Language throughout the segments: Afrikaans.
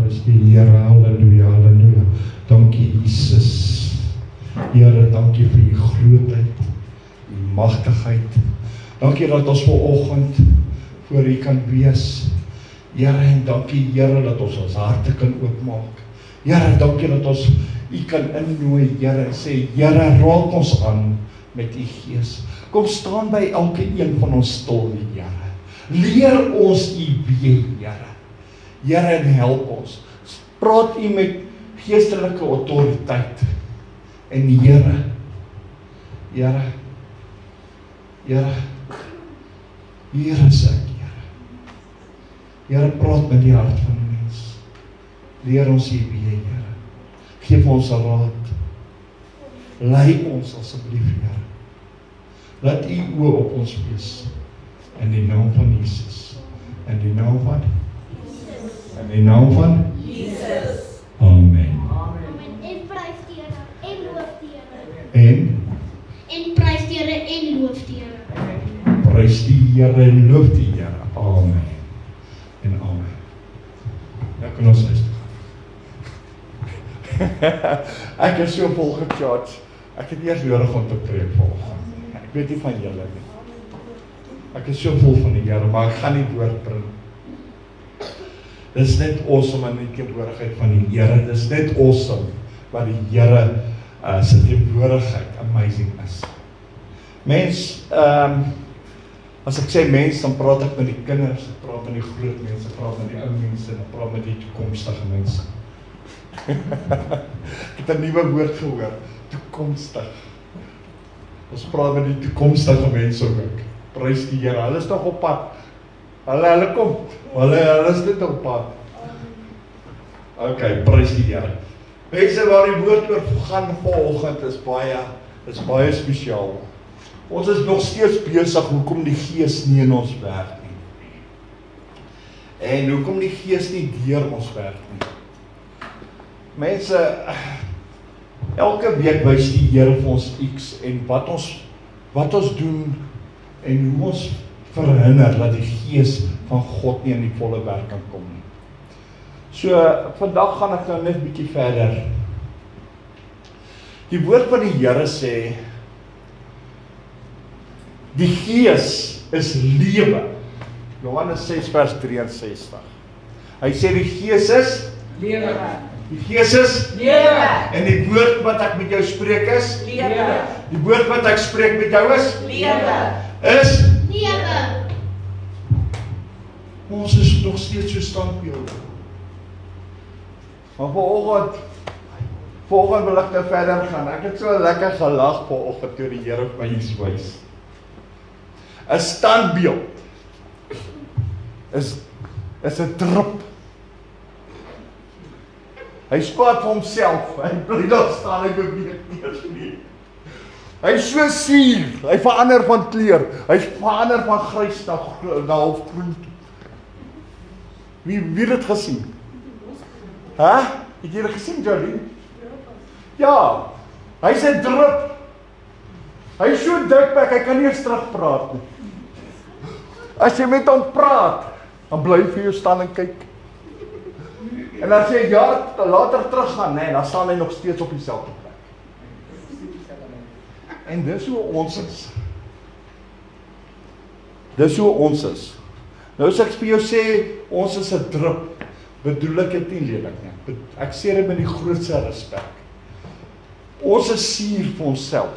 prys die Here, halleluja, halleluja. Dankie Jesus. Here, dankie vir u grootheid, u magtigheid. Dankie dat ons vanoggend voor u kan wees. Here, en dankie Here dat ons harte kan oopmaak. Here, dankie dat ons u kan innooi, Here, en sê, Here, raak ons aan met u gees. Kom staan by elke een van ons stil, Here. Leer ons u weë, Here. Here, en help ons. Praat u met geestelike autoriteit. En Here, Here, Here, hier is ek, Here. Here, praat met die hart van die mens. Leer ons u weë, Here. Geef ons raad. Lei ons asseblief, Here. Laat u oë op ons wees. In die naam van Jesus. In die naam van Jesus. In die naam van Jesus. Amen. Amen. En prys die Here en loof die Here. En prys die Here en loof die Here. Prys die Here en loof die Here. Amen. En amen. Nou kan ons huis toe gaan. Ek is so vol gecharge. Ek het eers nodig om te preek vanoggend. Ek weet nie van julle nie. Ek is so vol van die Here, maar ek gaan nie woord bring. Dis net awesome in die teenwoordigheid van die Here. Dis net awesome wat die Here se teenwoordigheid amazing is. Mens, as ek sê mens, dan praat ek met die kinders, ek praat met die groot mense, ek praat met die ou mense, en ek praat met die toekomstige mense. Ek het 'n nuwe woord gehoor, toekomstig. Ons praat met die toekomstige mense ook. Prys die Here, hulle is nog op pad. Hulle kom. Hulle is net op pad. Okay, prys die Here. Mense, waar die woord oor gaan vanoggend is baie spesiaal. Ons is nog steeds besig hoekom die Gees nie in ons werk nie. En hoekom die Gees nie deur ons werk nie. Mense, elke week wys die Here vir ons iets en wat ons doen en hoe ons verhinder dat die Gees van God nie in die volle werk kan kom nie. So, vandag gaan ek nou net 'n bietjie verder. Die woord van die Here sê, die Gees is lewe. Johannes 6 vers 63. Hy sê die Gees is lewe. Die Gees is lewe. En die woord wat ek met jou spreek is lewe. Die woord wat ek spreek met jou is lewe. Is lewe. Ons is nog steeds so standbeelde. Maar vanoggend wil ek nou verder gaan. Ek het so lekker gelag vanoggend toe die Here my iets wys. 'n standbeeld is 'n drup. Hy spaat vir homself. Hy bly daar staan, hy beweeg nie. Hy is so suur. Hy verander van kleur. Hy verander van grys na halfgroen. Wie het dit gesien? Het jy dit gesien, Jolien? Ja. Hy's 'n drup. Hy is so dikbek, hy kan nie eens terugpraat nie. As jy met hom praat, dan bly hy vir jou staan en kyk. En as jy later teruggaan, dan staan hy nog steeds op dieselfde plek. En dis hoe ons is. Dis hoe ons is. Nou as ek vir jou sê, ons is 'n drup, bedoel ek dit nie lelik nie. Ek sê dit met die grootste respek. Ons is suur vir onsself.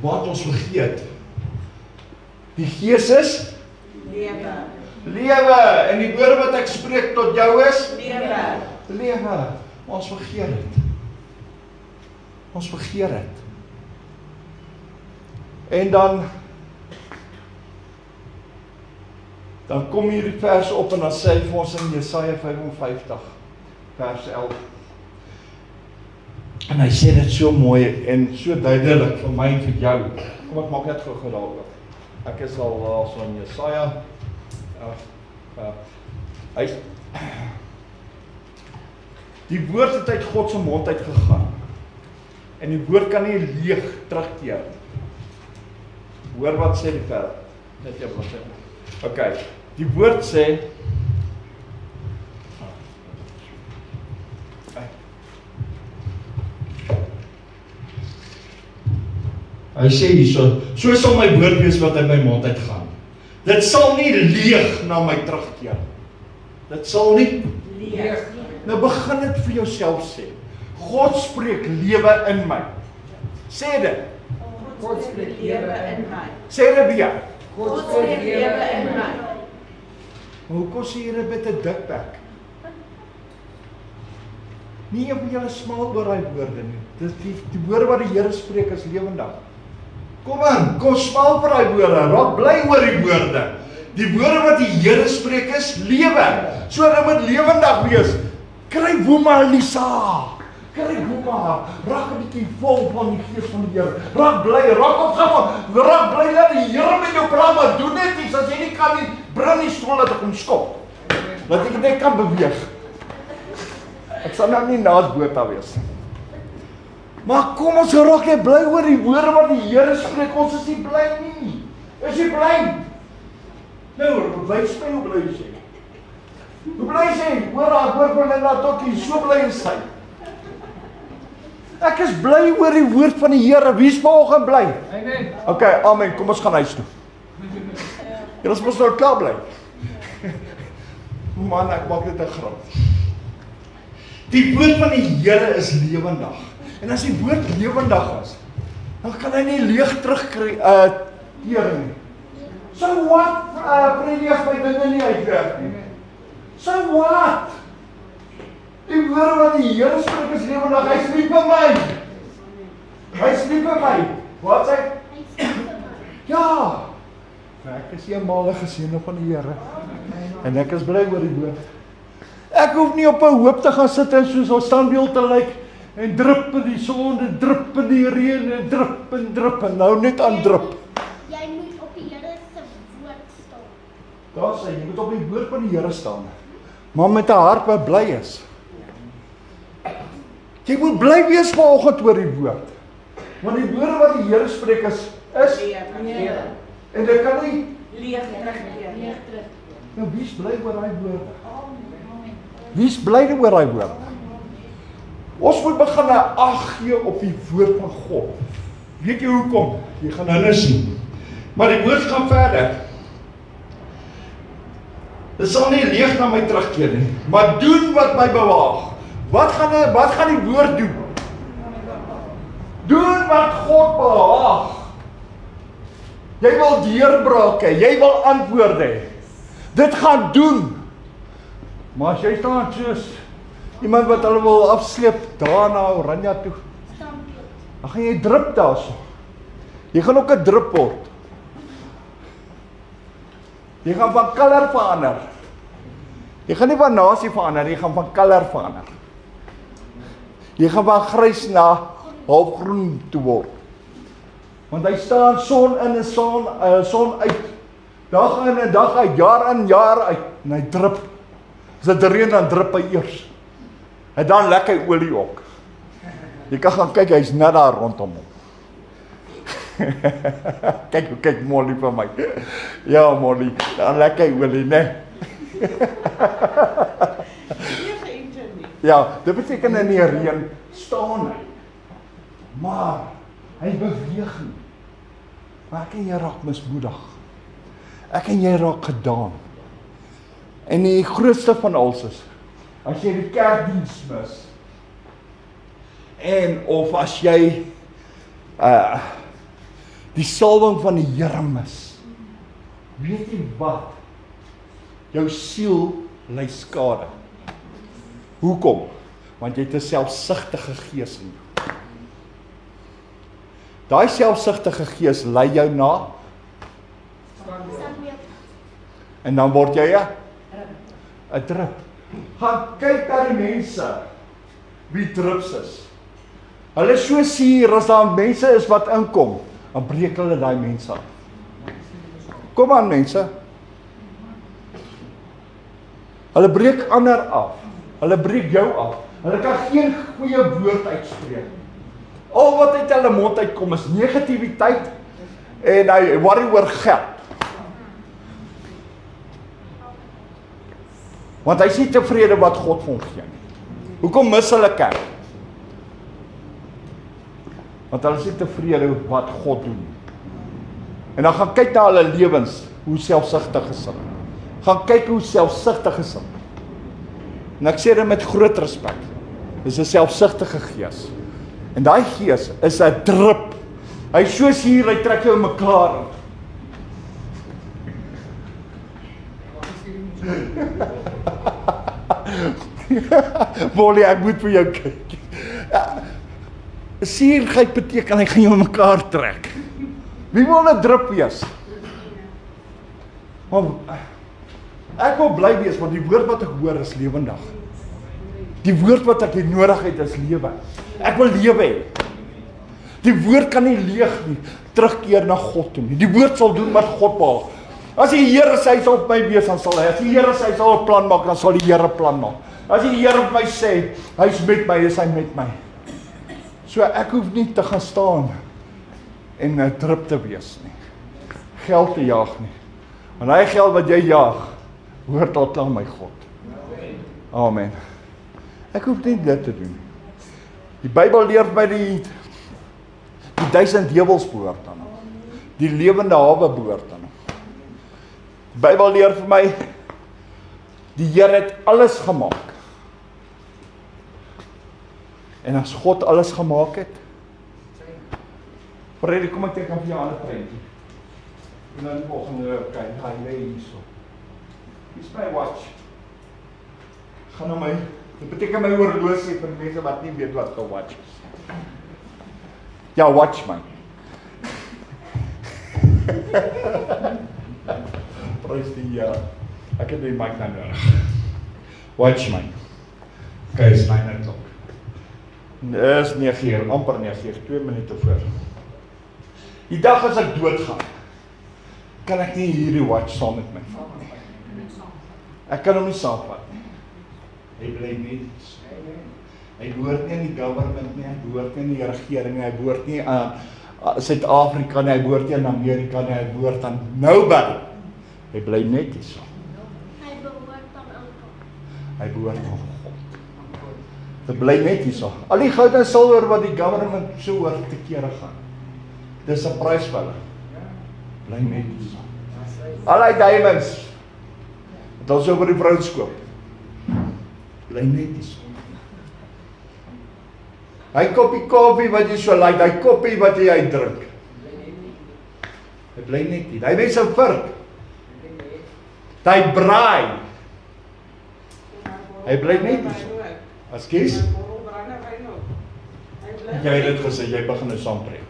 Wat ons vergeet. Die Gees is lewe. Lewe. En die woorde wat ek spreek tot jou is lewe. Lewe. Ons vergeet dit. Ons vergeet dit. En dan kom hierdie vers op en dan sê hy vir ons in Jesaja 55 vers 11. En hy sê dit so mooi en so duidelik vir my en vir jou. Kom ek maak net gou daaroor. Ek is al so in Jesaja. Die woord het uit God se mond uit gegaan. En die woord kan nie leeg terugkeer. Hoor wat sê die vers. Net jy wat sê. Okay. Die woord sê Hy sê hierso, so sal my woord wees wat uit my mond uitgaan. Dit sal nie leeg na my terugkeer. Dit sal nie leeg. Nou begin dit vir jouself sê. God spreek lewe in my. Sê dit. God spreek lewe in my. Sê dit weer. God spreek lewe in my. Maar hoekom sê jy dit met 'n dik bek? Nie op julle smaal oor daai woorde nie. Dis die woorde wat die Here spreek is lewendig. Kom aan, kom smaal vir daai woorde. Raak bly oor die woorde. Die woorde wat die Here spreek is lewe. So dit moet lewendig wees. Kry woema Lisa. Kry woema. Raak 'n bietjie vol van die Gees van die Here. Raak bly, raak opgewonde. Raak bly dat die Here met jou praat, maar doen net iets as jy nie kan nie, bring die stoel dat ek hom skop. Dat ek net kan beweeg. Ek sal nou nie naas Botha wees. Maar kom ons raak net bly oor die woorde wat die Here spreek. Ons is nie bly nie. Is jy bly? Nou, wys my hoe bly jy sê. Hoe bly jy? Hoor haar woord van Linda Tokkie, so bly in sy. Ek is bly oor die woord van die Here. Wie is vanoggend bly? Amen. Okay, amen. Kom ons gaan huis toe. Julle moet nou klaar bly. Man, ek maak dit 'n grap. Die woord van die Here is lewendig. En as die woord lewendig is, dan kan hy nie leeg terugkry keer nie. So what? Predies my dinge nie uitwerk nie. So what? Die woord wat die Here spreek is lewendig. Hy is lief vir my. Hy is lief vir my. Wat sê? Ja. Ek is eenmaal 'n geseënde van die Here. En ek is bly oor die woord. Ek hoef nie op 'n hoop te gaan sit en soos 'n standbeeld te lyk en drup in die son en drup in die reën en drup en nou net aan drup. Jy moet op die Here se woord staan. Daar sê jy moet op die woord van die Here staan. Maar met 'n hart wat bly is. Jy moet bly wees vanoggend oor die woord. Want die woorde wat die Here spreek is lewe. En dit kan nie Leeg terugkeer. nou wie's bly oor daai woorde? Wie's bly oor daai woorde? Ons moet begin ag gee op die woord van God. Weet jy hoekom? Jy gaan nou sien. Maar die woord gaan verder. Dit sal nie leeg na my terugkeer nie, maar doen wat my behaag. Wat gaan die woord doen? Doen wat God behaag. Jy wil deurbrake, jy wil antwoorde hê. Dit gaan doen. Maar as jy staan soos iemand wat hulle wil afsleep daar na Oranje toe, dan gaan jy drup daarso. Jy gaan ook 'n drup word. Jy gaan van kleur verander. Jy gaan nie van nasie verander, jy gaan van kleur verander. Jy gaan van grys na halfgroen toe word. Want hy staan son in en son uit. Dag in en dag uit, jaar in jaar uit. En hy drup. As dit reën dan drup hy eers. En dan lek hy olie ook. Jy kan gaan kyk, hy's net daar rondom hom. kyk Molly vir my. Ja Molly, dan lek hy olie, né? Ja, dit beteken in die reën staan hy. Maar hy beweeg nie. Maar ek en jy raak mismoedig. Ek en jy raak gedaan. En die grootste van alles is, as jy die kerkdiens mis, en of as jy die salwing van die Here mis, weet jy wat? Jou siel ly skade. Hoekom? Want jy het 'n selfsugtige gees in jou. Daai selfsugtige gees lei jou na en dan word jy 'n drup. Gaan kyk na die mense wie drups is. Hulle is so suur as daar mense is wat inkom, dan breek hulle daai mense af. Kom aan mense. Hulle breek ander af. Hulle breek jou af. Hulle kan geen goeie woord uitspreek. Al wat uit hulle mond uitkom is negativiteit en hy worry oor geld. Want hy is nie tevrede wat God vir hom gee nie. Hoekom mis hulle kerk? Want hulle is nie tevrede met wat God doen. En dan gaan kyk na hulle lewens, hoe selfsugtig is hulle. Gaan kyk hoe selfsugtig is hulle. En ek sê dit met groot respek. Dis 'n selfsugtige gees. En daai gees is 'n drup. Hy soos hier, hy trek jou mekaar. Molly, ek moet vir jou kyk. Suurheid beteken hy gaan jou mekaar trek. Wie wil 'n drup wees? Maar ek wil bly wees want die woord wat ek hoor is lewendig. Die woord wat ek nodig het is lewe. Ek wil lewe hê. Die woord kan nie leeg nie, terugkeer na God toe nie. Die woord sal doen wat God behaag. As die Here sê hy sal op my wees, dan sal hy. As die Here sê hy sal 'n plan maak, dan sal die Here plan maak. As die Here op my sê, hy's met my, is hy met my. So ek hoef nie te gaan staan en 'n drup te wees nie. Geld te jaag nie. Want hy geld wat jy jaag, hoort tot aan my God. Amen. Ek hoef nie dit te doen. Die Bybel leer my die 1000 heuwels behoort aan hom. Die lewende hawe behoort aan hom. Die Bybel leer vir my, die Here het alles gemaak. En as God alles gemaak het, Freddy, kom ek teken vir jou ander prentjie. En dan volgende, kyk, hy lê hierso. Hier is my watch. Gaan na my, dit beteken my horlosie vir mense wat nie weet wat 'n watch is. Ja, watch my. Prys die Here. Ek het die mic nou nodig. Watch my. Okay, is 9 o'clock. Dis 9 uur, amper 9 uur, 2 minute voor. Die dag as ek doodgaan, kan ek nie hierdie watch saam met my vat nie. Ek kan hom nie saamvat nie. Hy bly net. Hy behoort nie aan die government nie, hy behoort nie aan die regering nie, hy behoort nie aan Suid-Afrika nie, hy behoort nie aan Amerika nie, hy behoort aan nobody. Hy bly net hier so. Hy behoort aan almal. Hy behoort aan God. Hy bly net hier so. Al die goud en silwer wat die government so oor te kere gaan. Dis 'n prys vir hulle. Bly net hier so. Al die diamonds wat ons oor die vrouens koop. Bly net hier so. Hy koppie koffie wat jy so like, hy koppie wat jy uitdrink. Hy bly net hier. Hy mens 'n virk. Hy braai. Hy bly net hier so. Ekskuus? Jy het dit gesê, jy begin nou saampreek.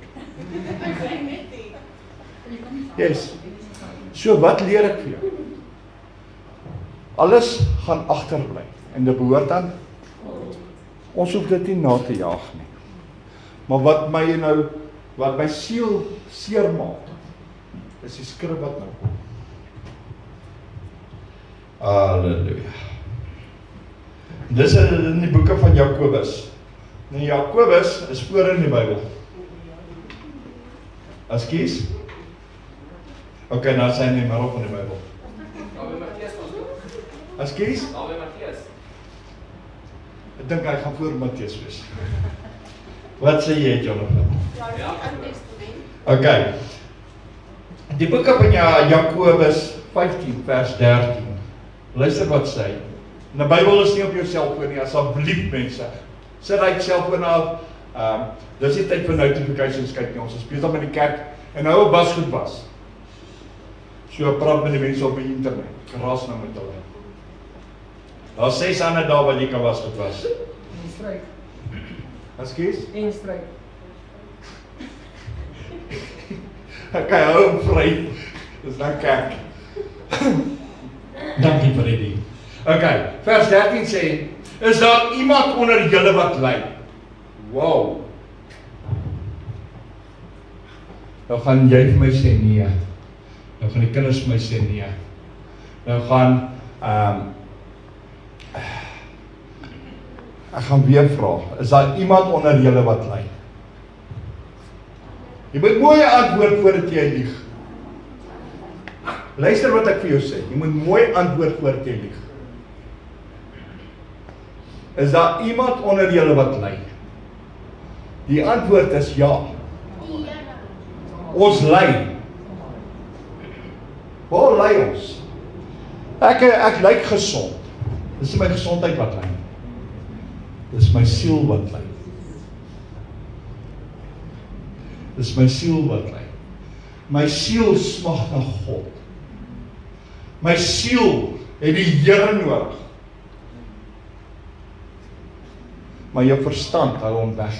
Yes. So wat leer ek vir jou? Alles gaan agterbly en dit behoort aan ons hoef dit nie na te jaag nie. Maar wat my siel seermaak, is die skrif wat nou kom. Halleluja. Dis in die boeke van Jakobus. Nou Jakobus is voor in die Bybel. Ekskuus? Ok, nou sê hy nie maar op in die Bybel. Ekskuus? Ek dink hy gaan voor Matteus wees. Wat sê jy, Jonathan? Ok. Die boeke van Jakobus 15 vers 13. Luister wat sê hy. Die Bybel is nie op jou selfoon nie, asseblief mense. Sit hy selfoon af. Dis nie tyd vir notifications kyk nie. Ons is besig met die kerk en nou op was goed was. So praat met die mense op die internet. Geraas nou met hulle. Daar 6 ander dae wat jy kan was goed was. En stryk. Ekskuus? En stryk. Ek hou hom vry. Dis dan kerk. Dankie vir die. Okay, vers 13 sê, is daar iemand onder julle wat ly? Wow. Nou gaan jy vir my sê nee. Nou gaan die kinders vir my sê nee. Nou gaan ek gaan weer vra, is daar iemand onder julle wat ly? Jy moet mooi antwoord voordat jy lieg. Luister wat ek vir jou sê, jy moet mooi antwoord voordat jy lieg. Is daar iemand onder julle wat ly? Die antwoord is ja. Ons lei. Waar lei ons? Ek lyk gesond. Dis nie my gesondheid wat lei. Dis my siel wat lei. Dis my siel wat lei. My siel smag na God. My siel het die Here nodig. Maar jou verstand hou hom weg.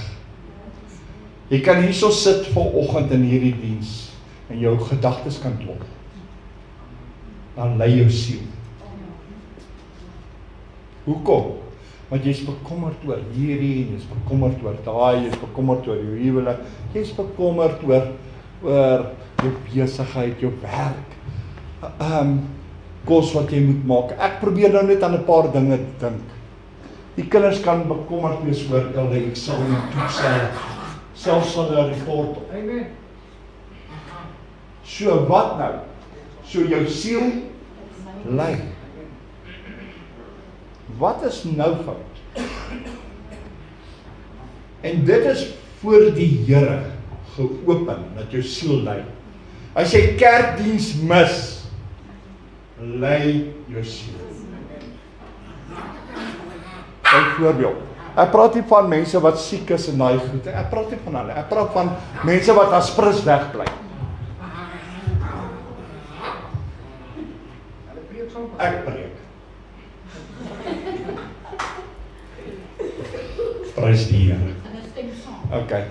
Jy kan hierso sit vanoggend in hierdie diens en jou gedagtes kan klop. Dan lei jou siel. Hoekom? Want jy's bekommerd oor hierdie, jy's bekommerd oor daai, jy's bekommerd oor jou huwelik, jy's bekommerd oor jou besigheid, jou werk, kos wat jy moet maak. Ek probeer nou net aan 'n paar dinge dink. Die kinders kan bekommerd wees oor hulle eksamen en toetse, selfs van 'n report op. Amen. So wat nou? So jou siel lei. Wat is nou fout? En dit is voor die Here geopen, dat jou siel lei. As jy kerkdiens mis, lei jou siel. Byvoorbeeld, ek praat nie van mense wat siek is en daai goed, ek praat nie van hulle, ek praat van mense wat as prins wegbly. Ek preek. Prys die Here. Hulle stem saam. Okay.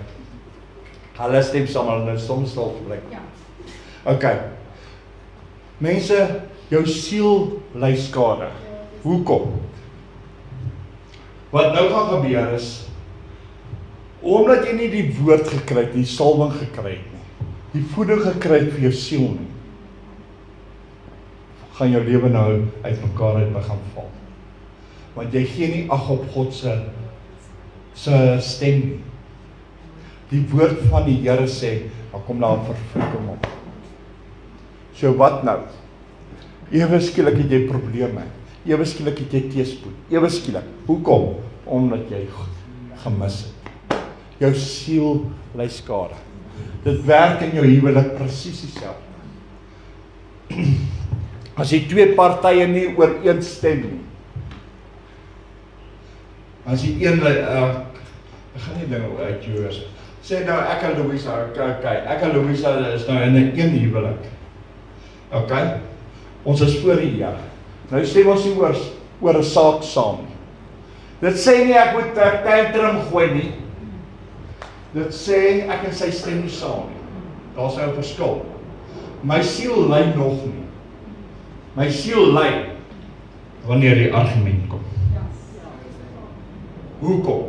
Hulle stem saam, hulle soms stil geblik. Ja. Okay. Mense, jou siel ly skade. Hoekom? Wat nou gaan gebeur is, omdat jy nie die woord gekry het, die salwing gekry het nie, die voeding gekry het vir jou siel nie, gaan jou lewe nou uit mekaar uit begin val. Want jy gee nie ag op God se stem nie. Die woord van die Here sê, dan kom daar 'n vervulling op. So wat nou? Ewe skielik het jy probleme. Ewe skielik het jy teëspoed. Ewe skielik. Hoekom? Omdat jy gemis het. Jou siel ly skade. Dit werk in jou huwelik presies dieselfde. As jy twee partye nie ooreenstem nie. As jy een ek gaan nie dinge uit jou sê nou ek en Louisa, okay, ek en Louisa is nou in 'n huwelik. Okay? Ons is voor die Here. Nou stem ons nie oor 'n saak saam nie. Dit sê nie ek moet 'n tantrum gooi nie. Dit sê ek en sy stem nie saam nie. Daar's 'n verskil. My siel ly nog nie. My siel ly wanneer die argument kom. Hoekom?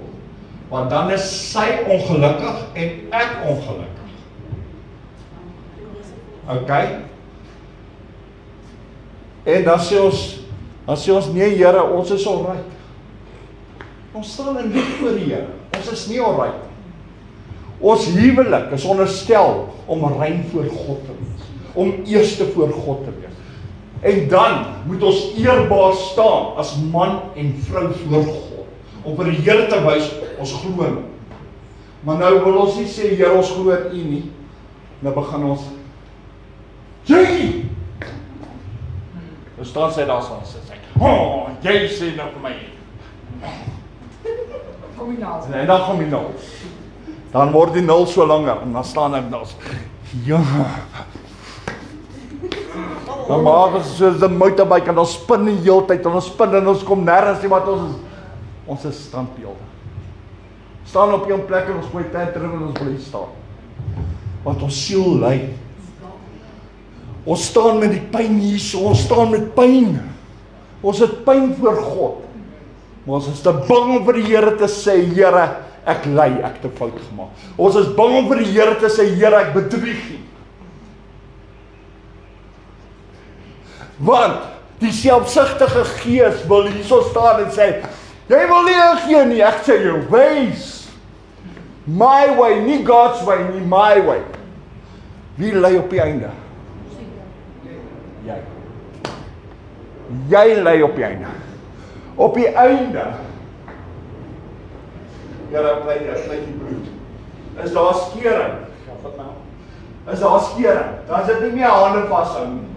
Want dan is sy ongelukkig en ek ongelukkig. Okay? En dan sê ons nee Here, ons is alright. Ons staan in liefde voor die Here. Ons is nie alright. Ons huwelik is onderstel om rein voor God te wees. Om eerste voor God te wees. En dan moet ons eerbaar staan as man en vrou voor God. Om vir die Here te wys, ons glo in. Maar nou wil ons nie sê, Here, ons glo in U nie. Nou begin ons, jy! Nou staan sy daar so, sy sê, jy sê nou vir my. En dan kom die 0. Dan word die 0 so langer, en dan staan ek daar so, ja. Dan maak ons soos die motorbike, en ons spin die hele tyd, en ons spin, en ons kom nergens nie, wat ons is standbeelde. Staan op een plek, en ons gooi tantrum, en ons bly staan. Want ons siel ly. Ons staan met die pyn hier, ons staan met pyn. Ons het pyn voor God. Maar ons is te bang om vir die Here te sê, Here, ek ly, ek het 'n fout gemaak. Ons is bang om vir die Here te sê, Here, ek bedrieg U. Want die selfsugtige gees wil hierso staan en sê, jy wil nie ingee nie, ek sê jou ways. My way, nie God's way, nie my way. Wie lei op die einde? Jy. Jy lei op die einde. Op die einde. Ja, dan bly die bloed. Is daar skering? Ja, wat nou? is daar skering. Dan is dit nie meer hande vashou nie.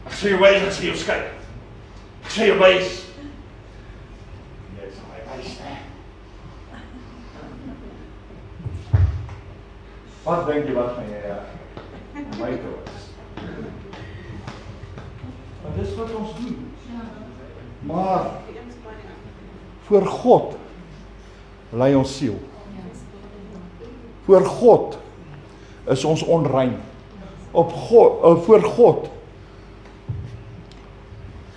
Ek sê jou wys, ek sê jou skei. Ek sê jou wys. Jy is my wys, né? Wat dink jy wat van jy my toe is? Maar dis wat ons doen. Maar voor God lei ons siel. Voor God is ons onrein. Voor God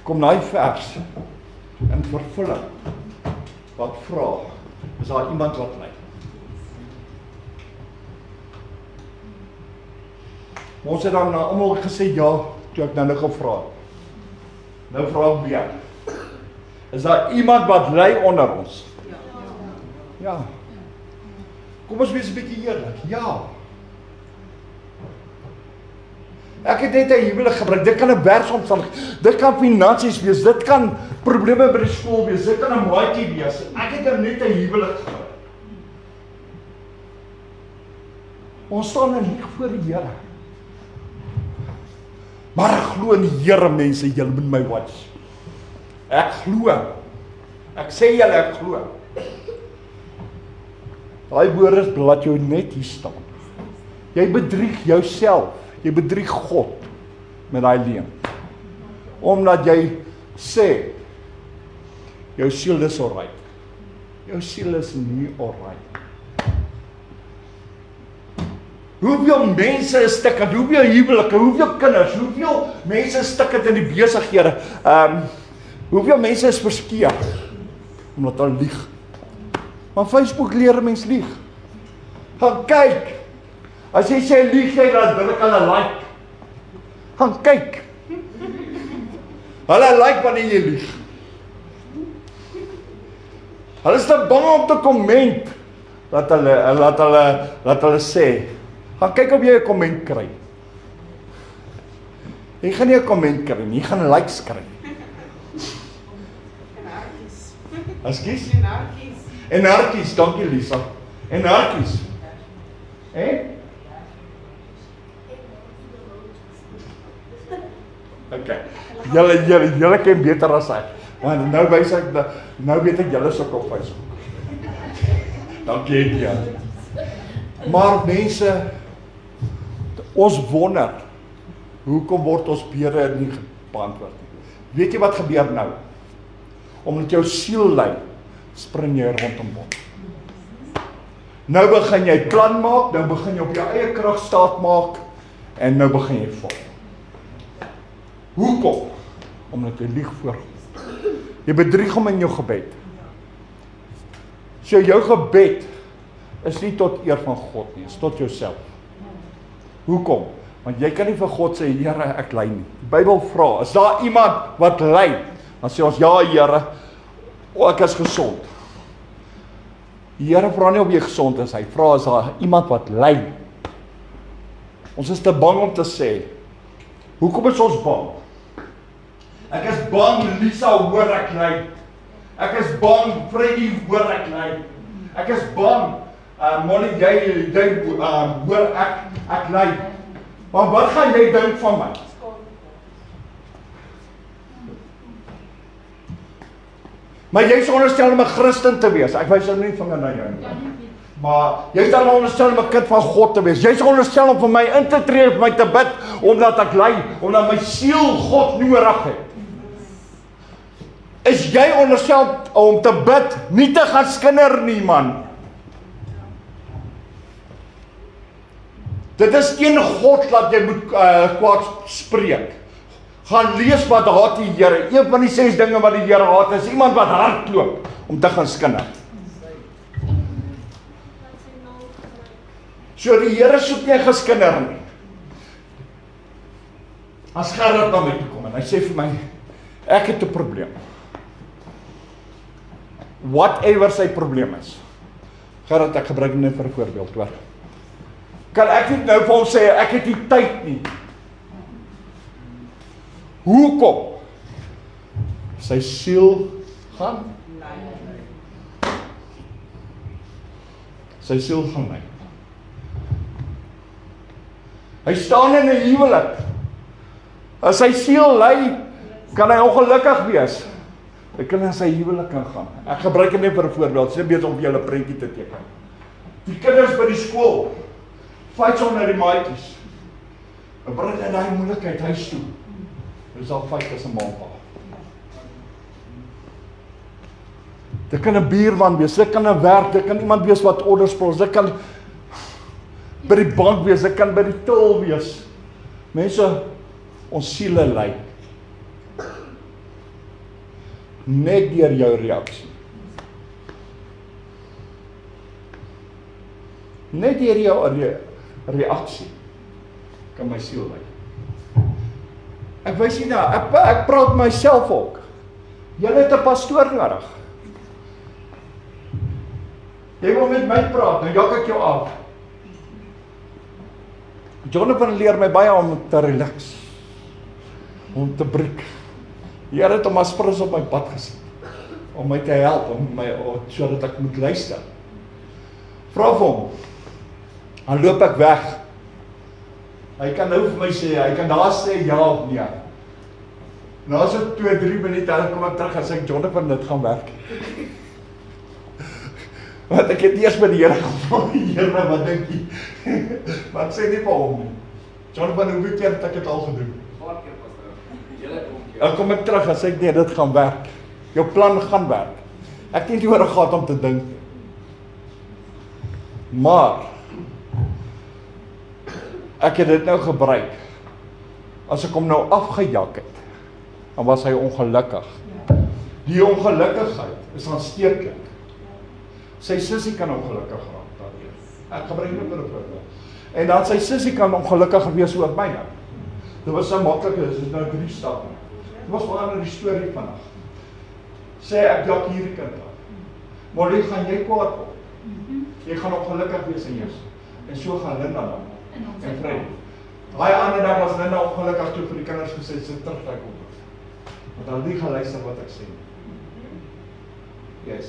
kom daai vers in vervulling wat vra, is daar iemand wat lei? Ons het dan almal gesê ja, toe ek nou gevra het. Nou vra ek weer. Is daar iemand wat lei onder ons? Ja. Kom ons wees 'n bietjie eerlik. Ja. Ek het net 'n huwelik gebruik. Dit kan 'n werksomstandigheid, dit kan finansies wees, dit kan probleme by die skool wees, dit kan 'n maatjie wees. Ek het net 'n huwelik gebruik. Ons staan in lieg voor die Here. Maar ek glo in die Here, mense, julle moet my watch. Ek glo. Ek sê julle, ek glo. Daai woorde laat jou net hier staan. Jy bedrieg jouself, jy bedrieg God met daai leuen. Omdat jy sê jou siel is alright. Jou siel is nie alright. Hoeveel mense is stikkend, hoeveel huwelike, hoeveel kinders, hoeveel mense is stikkend in die besighede, hoeveel mense is verskeer, omdat hulle lieg. Maar Facebook leer mens lieg. Gaan kyk, as jy sê lieg jy, dan wil ek hulle like. Gaan kyk. Hulle like wanneer jy lieg. Hulle is te bang om te komment, dat hulle sê, gaan kyk of jy 'n komment kry. Jy gaan nie 'n komment kry nie, jy gaan likes kry. Askies? En hartjies, dankie Lisa. En hartjies. Okay. Julle ken beter as ek. Want nou wys ek, nou weet ek julle sukkel op Facebook. Dankie Jan. Maar mense, ons wonder, hoekom word ons bede nie beantwoord nie? Weet jy wat gebeur nou? Omdat jou siel lei, spring jy rondom hom. Nou begin jy plan maak, nou begin jy op jou eie krag staat maak, en nou begin jy val. Hoekom? Omdat jy lieg voor God. Jy bedrieg hom in jou gebed. So jou gebed is nie tot eer van God nie, is tot jouself. Hoekom? Want jy kan nie vir God sê, Here, ek lei nie. Die Bybel vra, is daar iemand wat lei? Dan sê ons, ja Here, ek is gesond. Die Here vra nie of jy gesond is, hy vra, is daar iemand wat lei? Ons is te bang om te sê. Hoekom is ons bang? Ek is bang, Lisa hoor ek lei. Ek is bang, Freddy hoor ek lei. Ek is bang, Molly, jy hoor ek lei. Maar wat gaan jy dink van my? Maar jy is onderstel om 'n Christen te wees. Ek wys nou nie vinger na jou nie. Maar jy is dan onderstel om 'n kind van God te wees. Jy is onderstel om vir my in te tree, vir my te bid, omdat ek lei, omdat my siel God nodig het. Is jy onderstel om te bid, nie te gaan skinder nie, man. Dit is een God dat jy moet kwaad spreek. Gaan lees wat haat die Here. Een van die 6 dinge wat die Here haat is iemand wat hardloop om te gaan skinder. So die Here soek nie geskinder nie. As Gerard na my toe kom en hy sê vir my, ek het 'n probleem. Whatever sy probleem is. Gerard, ek gebruik net vir 'n voorbeeld, hoor. Kan ek nie nou vir hom sê, ek het nie tyd nie. Hoekom? Sy siel gaan sy siel gaan lei. Hy staan in 'n huwelik. As sy siel lei, kan hy ongelukkig wees. Hy kan in sy huwelik gaan. Ek gebruik dit net vir 'n voorbeeld, sy besig om vir julle 'n prentjie te teken. Die kinders by die skool, fights onder die maatjies. En bring in daai moeilikheid huis toe. Dis al fight tussen ma en pa. Dit kan 'n buurman wees, dit kan 'n werk, dit kan iemand wees wat orders plaas, dit kan by die bank wees, dit kan by die tol wees. Mense, ons siele lei. Net deur jou reaksie. Net deur jou reaksie kan my siel lei. Ek wys nie nou, ek praat myself ook. Jy het 'n pastoor nodig. Jy wil met my praat, nou jak ek jou af. Jonathan leer my baie om te relax, om te breek. Die Here het hom as prins op my pad gesit, om my te help, sodat ek moet luister. Vra vir hom, dan loop ek weg. Hy kan nou vir my sê, hy kan daar sê ja of nee. Na so 2-3 minute, dan kom ek terug en sê, Jonathan, dit gaan werk. Want ek het eers by die Here gevra, die Here, wat dink jy? Maar ek sê nie vir hom nie. Jonathan, hoeveel keer het ek dit al gedoen? Dan kom ek terug en sê ek, nee, dit gaan werk. Jou plan gaan werk. Ek het nie oor gehad om te dink. Maar ek het dit nou gebruik. As ek hom nou afgejak het, dan was hy ongelukkig. Die ongelukkigheid is aansteeklik. Sy sussie kan ongelukkig raak daardeur. Ek gebruik net vir 'n voorbeeld. En dan sy sussie kan ongelukkig wees oor my nou. Dit was so maklik, dit is nou 3 stappe. Dit was maar in die storie vandag. Sê ek jak hierdie kind af. Maar nu gaan jy kwaad word. Jy gaan ongelukkig wees in jou. En so gaan Linda dan. En Fred. Daai ander dag was Linda ongelukkig toe vir die kinders gesê sy terugtrek op. Want dan nie gaan luister wat ek sê. Yes.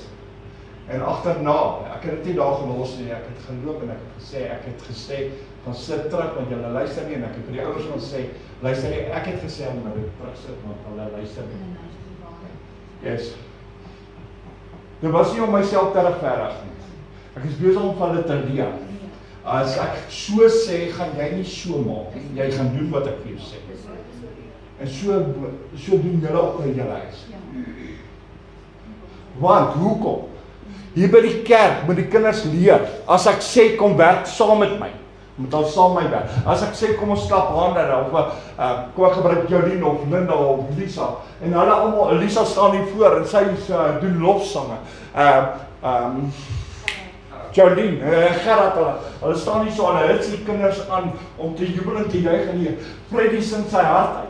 En agterna, ek het dit nie daar gelos nie, ek het geloop en ek het gesê, van sit terug, want julle luister nie, en ek het vir die ouers van sê, luister nie, ek het gesê, om dit terug sit, want hulle luister nie. Yes. Dit was nie om myself te regverdig nie. Ek is besig om van hulle te leer. As ek so sê, gaan jy nie so maak nie, jy gaan doen wat ek vir jou sê. En so doen julle ook by julle huis. Want, hoekom? Hier by die kerk moet die kinders leer, as ek sê, kom werk saam met my, moet al saam my werk. As ek sê, kom ons stap hande, of kom ek gebruik Jolien of Linda of Lisa, en hulle allemaal, Lisa staan hier voor, en sy doen lofsange, Jolien, Gerard, hulle staan hier so, en hulle hit sy kinders aan, om te jubel en te juig, en hier, Freddy sing sy hart uit,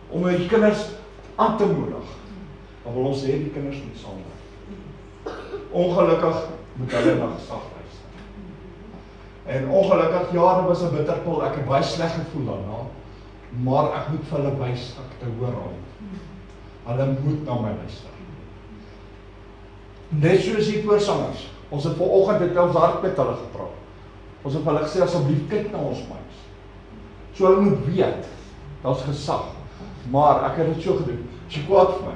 om die kinders aan te moedig, dan wil ons hê die kinders moet saam werk. Ongelukkig moet hulle na gesag luister. En ongelukkig, ja, dit was 'n bitterpil, ek het baie sleg gevoel daarna, maar ek moet vir hulle wys, ek te hoor aan. Hulle moet na my luister. Net soos die voorsangers, ons het vanoggend het ons hart met hulle gepraat. Ons het hulle gesê, asseblief kyk na ons mens. So hulle moet weet, daar's gesag. Maar ek het dit so gedoen, sy kwaad vir my.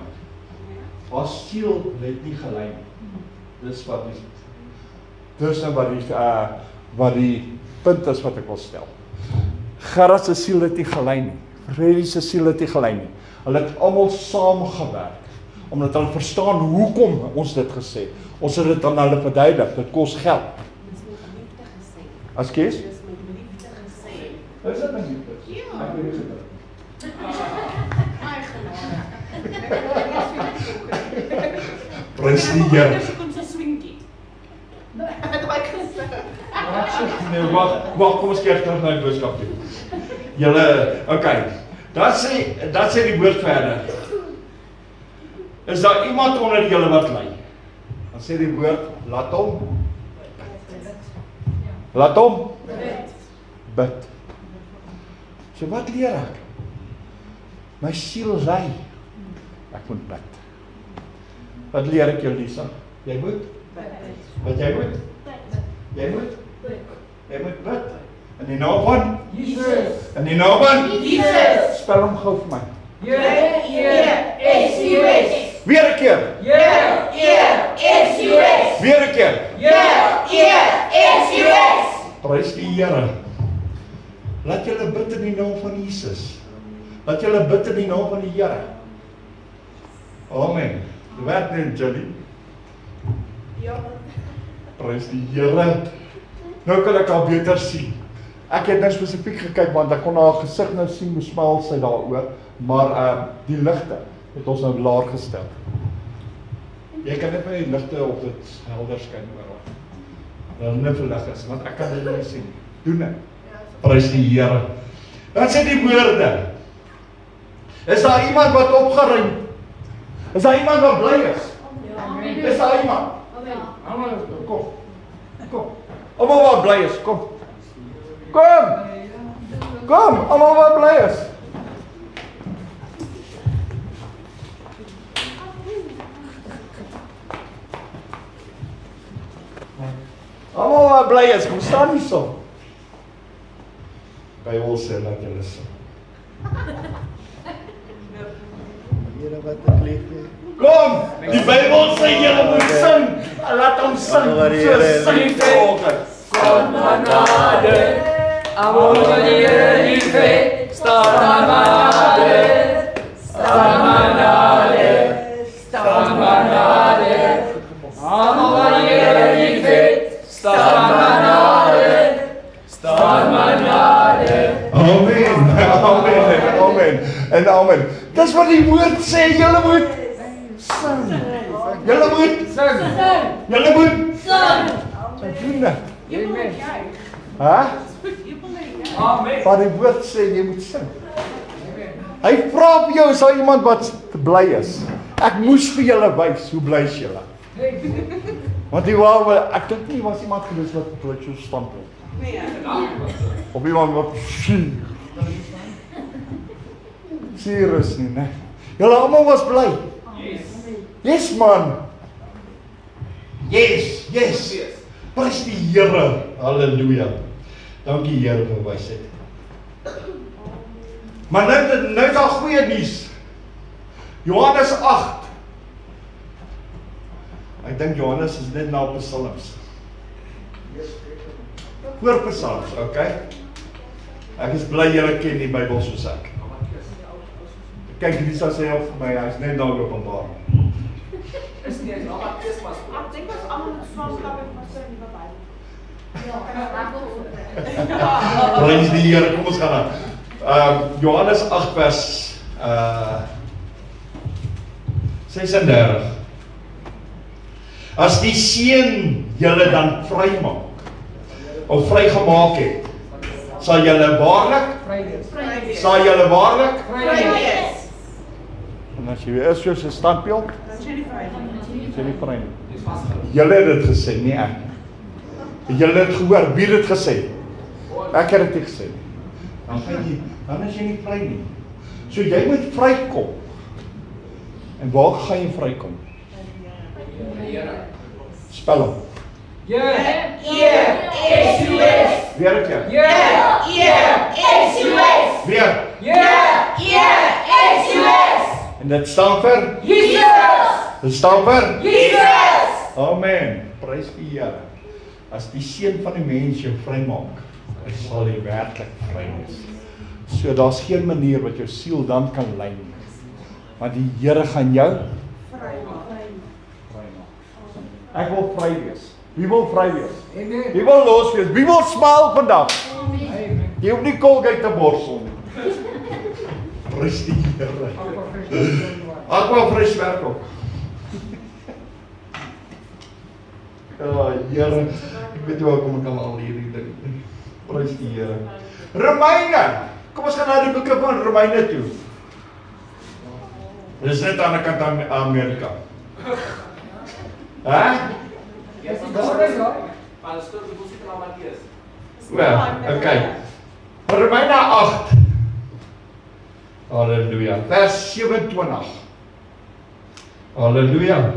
Haar siel het nie gelei nie. Dis wat die punt is wat ek wil stel. Gerard se siel het nie gelei nie. Freddy se siel het nie gelei nie. Hulle het almal saamgewerk, omdat hulle verstaan hoekom ons dit gesê. Ons het dit aan hulle verduidelik, dit kos geld. Dis met liefde gesê. As kies? Dis met liefde gesê. Is dit met liefde? Ja. Ek weet nie gedink. Prys die Here. Nee, wag, kom ons keer terug na die boodskap toe. Julle, okay. Dat sê die woord verder. Is daar iemand onder julle wat ly? Dan sê die woord, laat hom bid. So wat leer ek? My siel ly. Ek moet bid. Wat leer ek jou, Lisa? Jy moet? Wat jy moet? Jy moet bid. In die naam van Jesus. in die naam van Jesus. spel hom gou vir my. J-E-S-U-S. Weer 'n keer. J-E-S-U-S. Weer 'n keer. J-E-S-U-S. Prys die Here. Laat julle bid in die naam van Jesus. Laat julle bid in die naam van die Here. Amen. Die werk neem Jelly. Prys die Here. Nou kan ek haar beter sien. Ek het nou spesifiek gekyk want ek kon haar gesig nou sien hoe smal sy daaroor, maar die ligte het ons nou laag gestel. Jy kan net met die ligte op dit helder skyn oor. Dan net verlig is, want ek kan dit nie sien. Doen dit. Prys die Here. Dan sê die woorde. Is daar iemand wat opgeruim? Is daar iemand wat bly is? Is daar iemand? Kom. Almal wat bly is, kom. Kom, almal wat bly is. Almal wat bly is, kom staan hier so. Bybel sê dat julle sing. Here wat ek lief het. Kom, die Bybel sê julle moet sing. Laat hom sing. So sing vanoggend. Kom maar nader, almal wat die Here lief het, staan maar nader, staan maar nader, staan maar nader. Almal wat die Here lief het, staan maar nader, staan maar nader. Amen, amen, amen, en amen. Dis wat die woord sê, julle moet sing. Julle moet Sing. Julle moet Sing. doen dit. Amen. Hæ? Amen. Maar die woord sê jy moet sing. Hy vra vir jou, is daar iemand wat bly is? Ek moes vir julle wys, hoe bly is julle? Want die waar, ek dink nie was iemand gewees wat bly so stamp het. Of iemand wat sier is nie, né? Julle almal was bly. Yes man. Yes. Prys die Here. Halleluja. Dankie Here vir wysheid. Maar nou daar goeie nuus. Johannes 8. Ek dink Johannes is net na Psalms. Voor Psalms, okay? Ek is bly julle ken die Bybel soos ek. Kyk, Lisa sê al vir my, hy is net daar openbaar. Is nie eens allemaal Christmas. Ek dink ons almal moet swaarskap en vas in die Bybel. Prys die Here, kom ons gaan aan. Johannes 8 vers 36. As die Seun julle dan vrymaak of vrygemaak het, sal julle waarlik en as jy weer is soos 'n standbeeld, sê nie vry nie. Julle het dit gesê, nie ek. Julle het gehoor, wie het dit gesê? Ek het dit nie gesê. Dan is jy nie vry nie. So jy moet vrykom. En waar gaan jy vrykom? Spel hom. J-E-S-U-S. Weer 'n keer. J-E-S-U-S. Weer. J-E-S-U-S. En dit staan vir? Jesus. Dit staan vir? Jesus. Amen. Prys die Here. As die Seun van die mens jou vrymaak, sal jy werklik vry wees. So daar's geen manier wat jou siel dan kan lei nie. Want die Here gaan jou vrymaak. Ek wil vry wees. Wie wil vry wees? Amen. Wie wil los wees? Wie wil smaal vandag? Jy hoef nie Colgate te borsel nie. Prys die Here. Ek wil fris werk op. Ja, Here, ek weet hoe kom ek al hierdie ding. Prys die Here. Romeine. Kom ons gaan na die boeke van Romeine toe. Dit is net aan die kant van Amerika. Hæ? Yes, dis reg. Maar dit staan die boek van Matteus. Wel, okay. Romeine 8. Halleluja. Vers 27. Halleluja.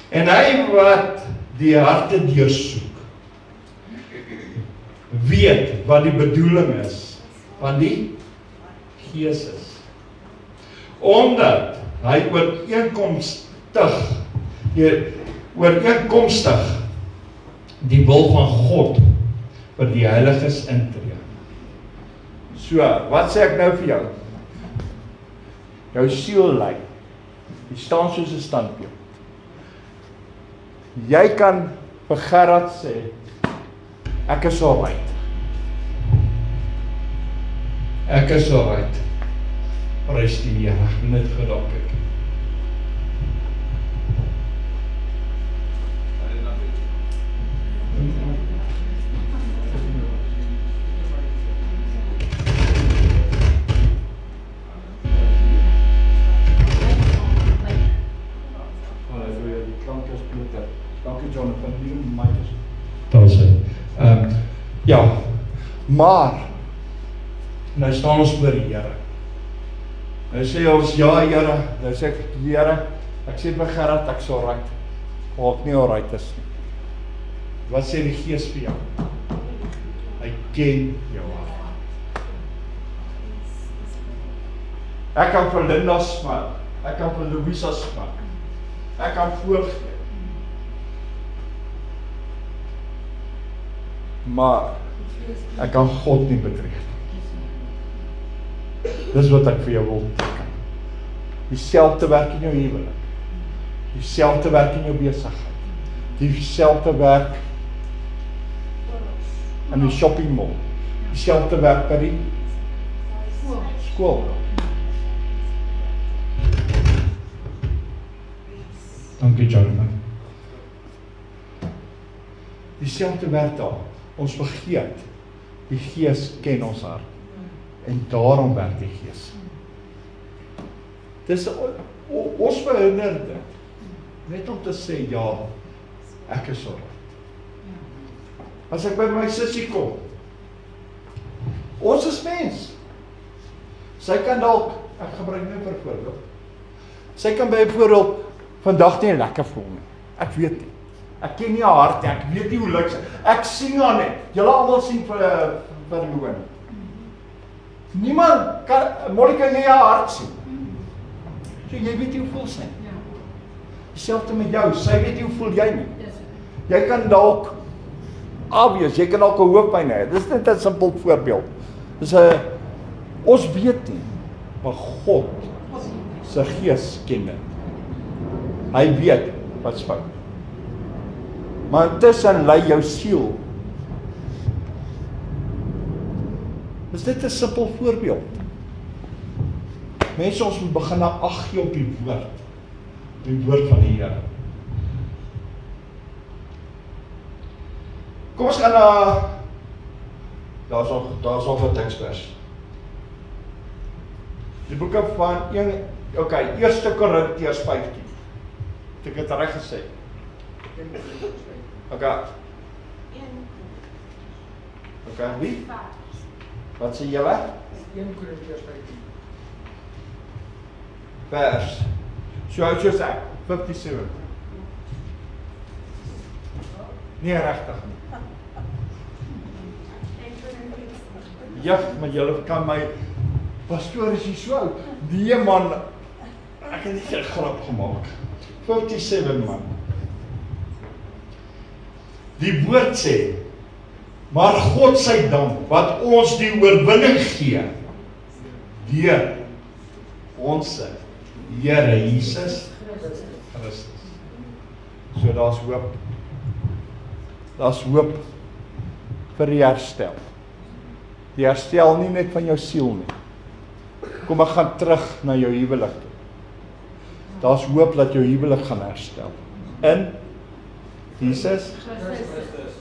En hy wat die harte deursoek, weet wat die bedoeling is van die Gees is. Omdat hy ooreenkomstig die wil van God vir die heiliges intree. So, wat sê ek nou vir jou? Jou siel lei. Jy staan soos 'n standbeeld. Jy kan vir Gerard sê, ek is alright. Ek is alright. Prys die Here, net gedank ek. Halleluja, die klank is beter. Dankie Jonathan, nie my is. Daar sê. Ja, maar nou staan ons voor die Here. Nou sê ons, ja Here, nou sê ek, Here, ek sê vir Gerard, ek is alright, maar ek nie alright is nie. Wat sê die Gees vir jou? Hy ken jou hart. Ek kan vir Linda smaak, ek kan vir Louisa smaak, ek kan voorgee. Maar, ek kan God nie bedrieg. Dis wat ek vir jou wil teken. Dieselfde werk in jou huwelik. Dieselfde werk in jou besigheid. Dieselfde werk in die shopping mall. Dieselfde werk by die skool. Dankie Jonathan. Dieselfde werk daar. Ons vergeet, die Gees ken ons hart. En daarom werk die Gees. Dis ons verhinder dit. Net om te sê, ja, ek is alright. As ek by my sussie kom, ons is mens. Sy kan dalk, ek gebruik nou vir voorbeeld, sy kan byvoorbeeld vandag nie lekker voel nie. Ek weet nie. Ek ken nie haar hart nie, ek weet nie hoe lyk sy. Ek sien haar net. Julle almal sien vir Loon. Niemand kan, Monica nie haar hart sien. So jy weet nie hoe voel sy. Dieselfde met jou, sy weet nie hoe voel jy nie. Jy kan dalk wees, jy kan dalk 'n hoofpyn hê. Dis net 'n simpel voorbeeld. Dis ons weet nie, maar God se Gees ken dit. Hy weet wat's fout. Maar intussen lei jou siel. Is dit 'n simpel voorbeeld? Mense, ons moet begin ag gee op die woord van die Here. Kom ons gaan na, daar's nog 'n teksvers. Die boeke van 1 Korintiërs 15. Het ek dit reg gesê? Okay, wie? Wat sê julle? 1 Korintiërs 15. Vers. So hou jy sê, 57. Nee, regtig nie. Ja, maar julle kan my pastoor is hier so oud. Nee man, ek het net 'n grap gemaak. 57 man. Die woord sê, maar God sy dank wat ons die oorwinning gee deur ons Here Jesus Christus. So daar's hoop. Daar's hoop vir die herstel. Die herstel nie net van jou siel nie. Kom ek gaan terug na jou huwelik toe. Daar's hoop dat jou huwelik gaan herstel. In Jesus Christus.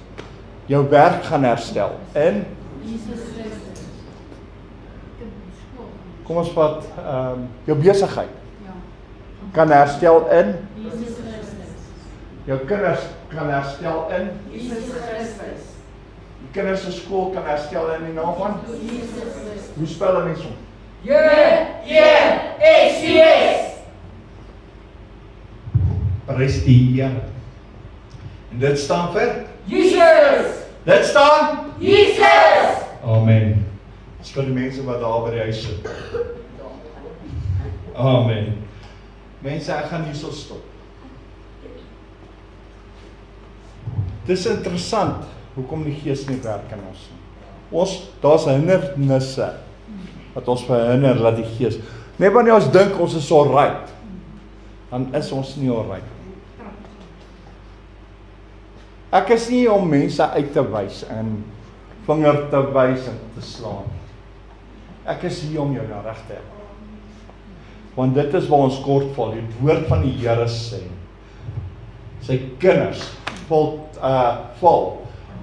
Jou werk gaan herstel. In Jesus Christus. Kom ons vat jou besigheid. Kan herstel in Jesus Christus. Jou kinders kan herstel in Jesus Christus. Die kinders se skool kan herstel in die naam van Jesus Christus. Hoe spel hulle mens om? J-E-S-U-S. Prys die Here. En dit staan vir Jesus. Dit staan Jesus! Amen. Dis vir die mense wat daar by die huis sit. Amen. Mense, ek gaan hierso stop. Dis interessant, hoekom die Gees nie werk in ons nie. Daar's hindernisse, wat ons verhinder, dat die Gees, net wanneer ons dink ons is alright, dan is ons nie alright. Ek is nie om mense uit te wys, en vinger te wys en te slaan. Ek is hier om jou na reg te help. Want dit is waar ons kortval, die woord van die Here sê, sy kinders val,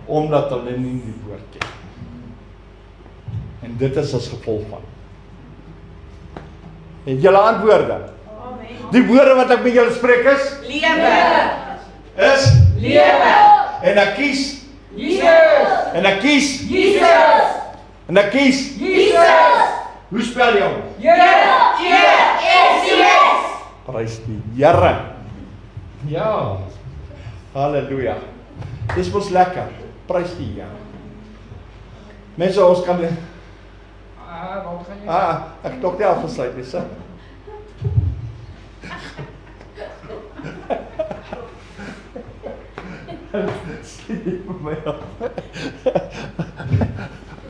omdat hulle nie die woord ken. En dit is as gevolg van. Het julle antwoorde? Amen. Die woorde wat ek met julle spreek is? Lewe. Is? Lewe! En ek kies? Jesus! En ek kies? Jesus! En ek kies? Jesus! Hoe spel jy hom? Yes! Prys die Here. Ja. Halleluja. Dis mos lekker. Prys die Here. Mense, ons kan Wat gaan jy? ek het ook nie afgesluit nie, sê.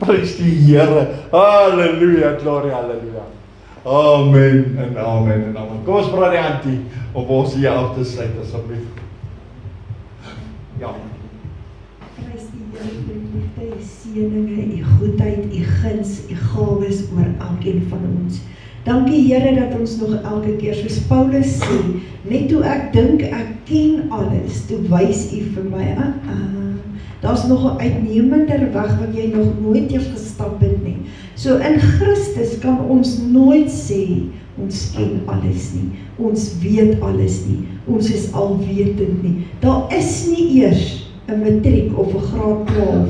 Prys die Here. Halleluja, gloria, halleluja. Amen en amen en amen. Kom ons vra die Antie om ons hier af te sluit asseblief. Ja. Prys die Here vir die liefde, die seëninge, die goedheid, die guns, die gawes oor elkeen van ons. Dankie Here dat ons nog elke keer, soos Paulus sê, net toe ek dink ek ken alles, toe wys U vir my, daar's nog 'n uitnemender weg wat jy nog nooit eers gestap het nie. So in Christus kan ons nooit sê, ons ken alles nie, ons weet alles nie, ons is alwetend nie. Daar is nie eers 'n matriek of 'n graad 12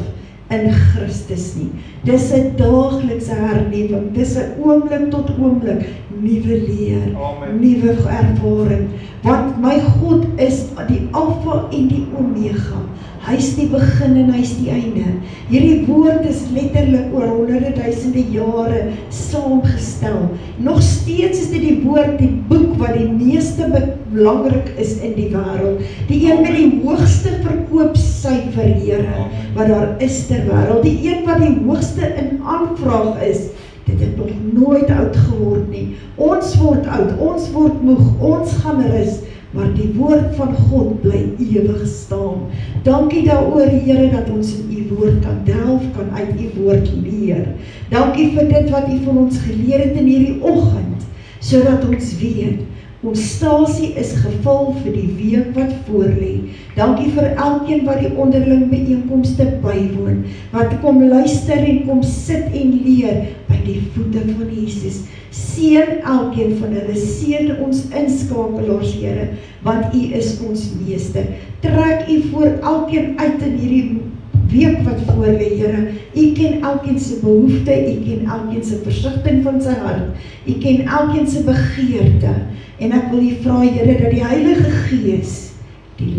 in Christus nie. Dis 'n daaglikse hernuwing, dis 'n oomblik tot oomblik nuwe leer, nuwe ervaring. Want my God is die Alfa en die Omega. Hy is die begin en hy is die einde. Hierdie woord is letterlik oor honderde duisende jare saamgestel. Nog steeds is dit die woord, die boek wat die meeste belangrik is in die wêreld. Die een met die hoogste verkoopsyfer, Here, wat daar is ter wêreld. Die een wat die hoogste in aanvraag is. Dit het nog nooit oud geword nie. Ons word oud, ons word moeg, ons gaan rus. Maar die woord van God bly ewig staan. Dankie daaroor, Here, dat ons in U woord kan delf, kan uit U woord leer. Dankie vir dit wat U van ons geleer het in hierdie oggend, sodat ons weet, ons stasie is gevul vir die week wat voorlê. Dankie vir elkeen wat die onderling byeenkomste bywoon, wat kom luister en kom sit en leer by die voete van Jesus. Seën elkeen van hulle, seën ons inskakelaars, Here, want U is ons meester. Trek U voor elkeen uit in hierdie week wat voor lê, Here. U ken elkeen se behoefte, U ken elkeen se versigtiging van sy hart, U ken elkeen se begeerte. En ek wil U vra, Here, dat die Heilige Gees die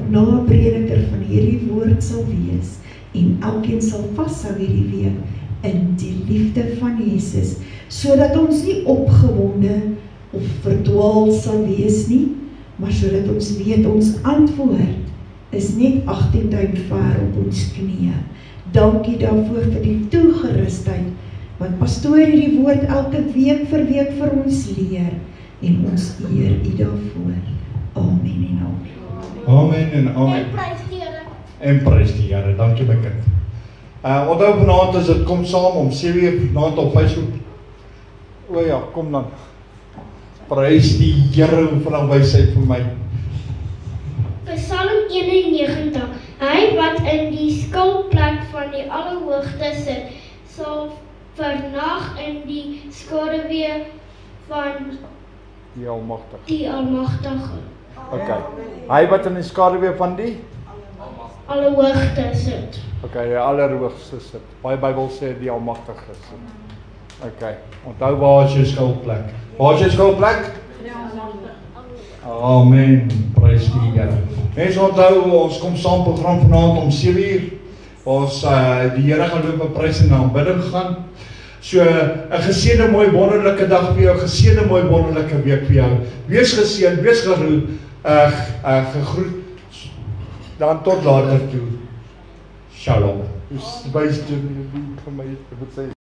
naprediker van hierdie woord sal wees en elkeen sal vashou hierdie week in die liefde van Jesus, sodat ons nie opgewonde of verdwaal sal wees nie, maar sodat ons weet ons antwoord is net 18 duim ver op ons knieë. Dankie daarvoor vir die toegerustheid, want pastoor hierdie woord elke week vir ons leer, en ons eer U daarvoor. Amen en amen. Amen en amen. En prys die Here. En prys die Here, dankie my kind. Onthou vanaand as dit kom saam om 7:00 vanaand op Facebook. O ja, kom dan. Prys die Here, hoeveel wysheid vir my. Psalm 91. Hy wat in die skuilplek van die Allerhoogste sit, sal vernag in die skaduwee van Die Almagtige. die Almagtige. Okay. Hy wat in die skaduwee van die Allerhoogste sit. Okay, die Allerhoogste sit. Baie Bybel sê die Almagtige sit. Okay. Onthou waar is jou skuilplek? Waar is jou skuilplek? Amen. Prys die Here. Mense onthou, ons kom saam program vanaand om 7:00. Ons die Here gaan loop 'n prys en aanbidding gaan. So 'n geseënde mooi wonderlike dag vir jou, geseënde mooi wonderlike week vir jou. Wees geseën, wees gegroet. Dan tot later toe. Shalom. Dis baie doen van my wat sê